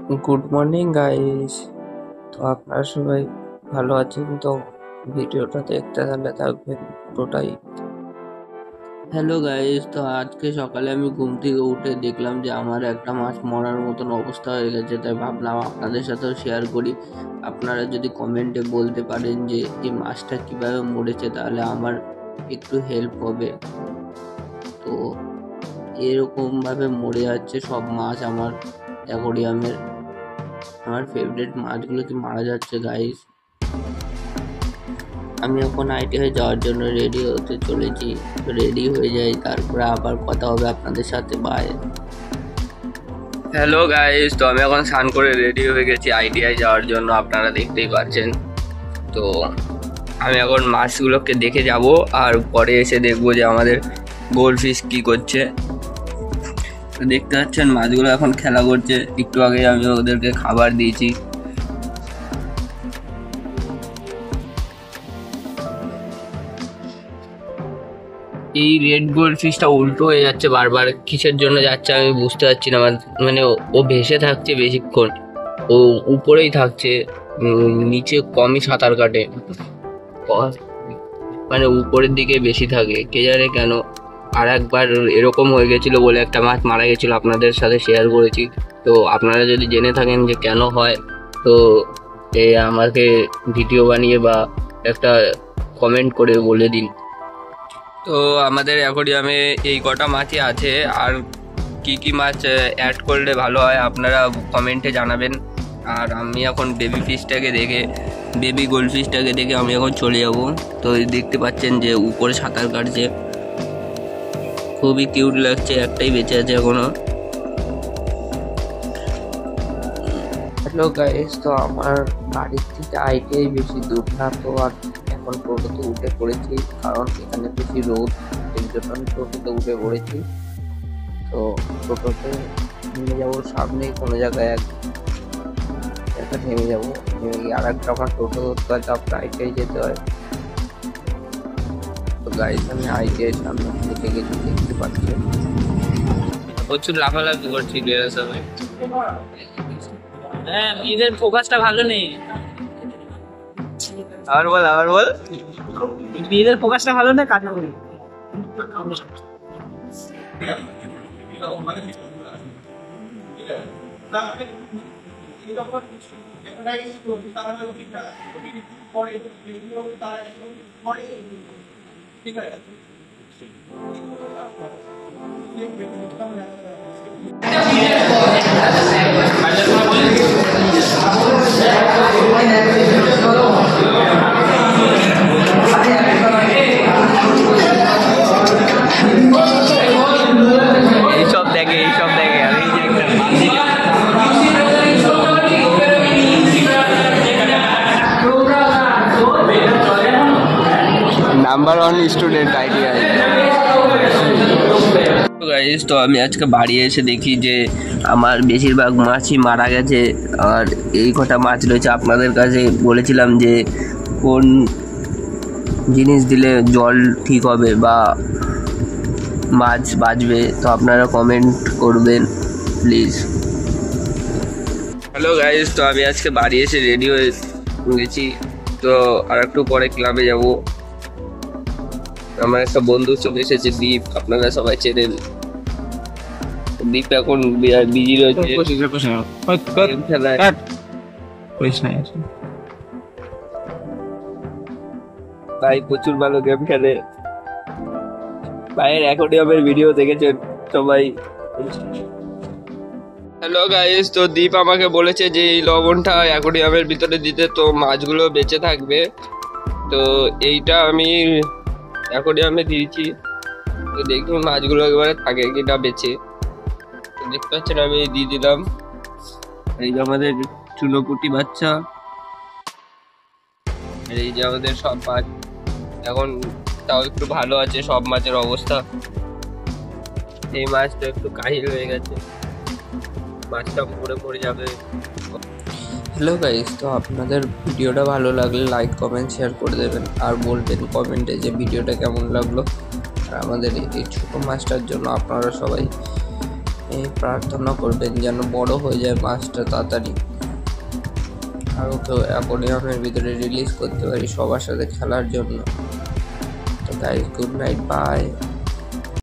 Good morning guys. তো আপনারা সবাই ভালো আছেন তো? ভিডিওটা দেখতে তাহলে থাকবেন পুরোটাই। হ্যালো গাইস, তো আজকে সকালে আমি ঘুম থেকে উঠে দেখলাম যে আমার একটা মাছ মরার মতন অবস্থা হয়ে গেছে, তাই ভাবলাম আপনাদের সাথেও শেয়ার করি। আপনারা যদি কমেন্টে বলতে পারেন যে এই মাছটা কিভাবে মরেছে তাহলে আমার একটু হেল্প হবে। তো এরকম ভাবে মরে যাচ্ছে সব মাছ আমার অ্যাকোরিয়ামের। আমার ফেভারিট মাছগুলো কি মারা যাচ্ছে গাইস। আমি এখন আইটিআই যাওয়ার জন্য রেডি হতে চলেছি। রেডি হয়ে যাই, তারপরে আবার কথা হবে আপনাদের সাথে। বাই। হ্যালো গাইস, তো আমি এখন স্নান করে রেডি হয়ে গেছি আইটিআই যাওয়ার জন্য, আপনারা দেখতেই পাচ্ছেন। তো আমি এখন মাছগুলোকে দেখে যাব আর পরে এসে দেখবো যে আমাদের গোল্ডফিশ কি করছে। তো দেখতে পাচ্ছেন মাছগুলো এখন খেলা করছে, একটু আগে আমি ওদেরকে খাবার দিয়েছি। এই রেড গোল্ড ফিশটা উল্টো হয়ে যাচ্ছে বারবার, কিসের জন্য যাচ্ছে আমি বুঝতে পারছি না। মানে ও ভেসে থাকছে বেশিক্ষণ, ও উপরেই থাকছে, নিচে কমই সাঁতার কাটে, মানে উপরের দিকে বেশি থাকে, কে জানে কেন। আর একবার এরকম হয়ে গেছিলো বলে একটা মাছ মারা গেছিলো, আপনাদের সাথে শেয়ার করেছি। তো আপনারা যদি জেনে থাকেন যে কেন হয়, তো আমাকে ভিডিও বানিয়ে বা একটা কমেন্ট করে বলে দিন। তো আমাদের অ্যাকোরিয়ামে এই কটা মাছই আছে, আর কি কি মাছ অ্যাড করলে ভালো হয় আপনারা কমেন্টে জানাবেন। আর আমি এখন বেবি গোল্ডফিশটাকে দেখে আমি এখন চলে যাব। তো দেখতে পাচ্ছেন যে উপরে সাঁতার কাটছে, খুবই কিউট লাগছে, একটাই বেঁচে আছে এখনো। হ্যালো গাইস, তো আমার বাড়ির থেকে আইটিআই বেশি দূর না, তো আর এখন টোটোতে উঠে পড়েছি, কারণ এখানে বেশি রোদ, এর জন্য আমি টোটোতে উঠে পড়েছি। তো টোটোতে নেমে যাবো সামনেই কোনো জায়গায় একটা নেমে যাবো, নেমে গিয়ে আর একটা আমার টোটো ধরতে হয়, তারপরে আইটিআই যেতে হয়। তো গাইস আমি আইটিআই সামনে থেকে গেছি, দেখতে পাচ্ছি প্রচুর লাফালাফি করছি এরা সবাই। হ্যাঁ, নিজের ফোকাসটা ভালো নেই। আবার বল নিজের ফোকাসটা ভালো নেই, কাজ করি। ঠিক আছে। এইসব দেখে আর এই যে নাম্বার 1 স্টুডেন্ট আইটিআই। গাইস, তো আমি আজকে বাড়ি এসে দেখি যে আমার বেশিরভাগ মাছই মারা গেছে, আর এই কটা মাছ রয়েছে। আপনাদের কাছে বলেছিলাম যে কোন জিনিস দিলে জল ঠিক হবে বা মাছ বাঁচবে, তো আপনারা কমেন্ট করবেন প্লিজ। হ্যালো গাইস, তো আমি আজকে বাড়ি এসে রেডি হয়ে গেছি, তো আর একটু পরে ক্লাবে যাব। আমার একটা বন্ধু চলে এসেছে, দীপ, আপনারা সবাই চেনেন। দীপ এখন বিজি রয়েছে খেলায়। ভাই প্রচুর ভালো গেম খেলে, ভাইয়ের অ্যাকোরিয়ামের ভিডিও দেখেছেন সবাই। হ্যালো গাইস, তো দীপ আমাকে বলেছে যে এই লবণটা অ্যাকোরিয়ামের ভিতরে দিতে, তো মাছগুলো বেঁচে থাকবে। তো এইটা আমি অ্যাকোরিয়ামে দিয়েছি, তো দেখি মাছগুলো একেবারে থাকে কিনা বেঁচে। তো দেখতে পাচ্ছেন আমি দিয়ে দিলাম। এই যে আমাদের চুনোপুটি বাচ্চা, আর এই যে আমাদের সব মাছ এখন তাও একটু ভালো আছে সব মাছের অবস্থা। এই মাছটা একটু কাহিল হয়ে গেছে, মাছটা পড়ে যাবে। হ্যালো গাইস, তো আপনাদের ভিডিওটা ভালো লাগলে লাইক কমেন্ট শেয়ার করে দেবেন, আর বলবেন কমেন্টে যে ভিডিওটা কেমন লাগলো। আর আমাদের এই ছোটো মাছটার জন্য আপনারা সবাই প্রার্থনা করবেন যেন বড় হয়ে যায় মাছটা তাড়াতাড়ি, আর ওকেও অ্যাকোয়ারিয়ামের ভিতরে রিলিজ করতে পারি সবার সাথে খেলার জন্য। তো গাইস, গুড নাইট, বাই।